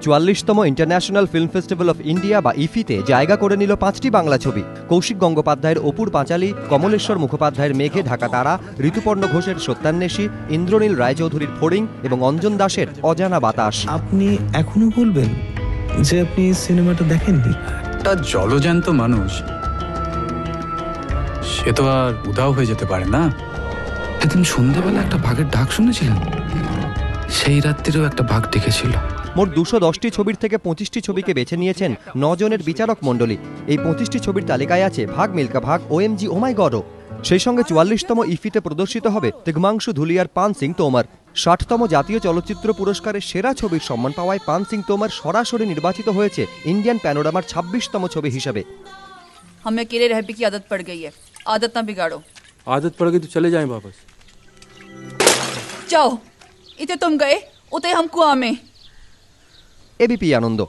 44তম international film festival of India বা ইফিতে জায়গা করে নিল 5টি বাংলা ছবি। কৌশিক গঙ্গোপাধ্যায়ের অপুর পাঁচালী, কমলেশ্বর মুখোপাধ্যায়ের মেঘে ঢাকা তারা, ঋতুপর্ণ ঘোষের সত্যান্বেষী, ইন্দ্রনীল রায়চৌধুরীর ফড়িং এবং অঞ্জন দাসের অজানা বাতাস। আপনি এখনো বলবেন যে আপনি সিনেমাটা দেখেননি? একটা জলজ্যান্ত মানুষ, সে তো আর উধাও হয়ে যেতে পারে না। সেদিন সন্ধ্যাবেলা একটা বাঘের ডাক শুনেছিলেন? সেই রাত্রিরেও একটা বাঘ ডেকেছিল। মোট 210টি ছবির থেকে 25টি ছবিকে বেছে নিয়েছেন 9 জনের বিচারক মণ্ডলী। এই 25টি ছবির তালিকায় আছে ভাগ মিল্কা ভাগ, OMG ও মাই গডও। সেই সঙ্গে 44তম ইফিতে প্রদর্শিত হবে তিগ্মাংশু ধুলিয়ার পান সিং তোমর। 60তম জাতীয় চলচ্চিত্র পুরস্কারের সেরা ছবির সম্মান পাওয়ায় পান সিং তোমর সরাসরি নির্বাচিত হয়েছে ইন্ডিয়ান প্যানোরামার 26তম ছবি হিসাবে। हमें अकेले रहने की आदत पड़ गई है, आदत ना बिगाड़ो। आदत पड़ गई तो चले जाएं वापस। जाओ, इते तुम गए उते हम कुआं में। एबीपी आनंद।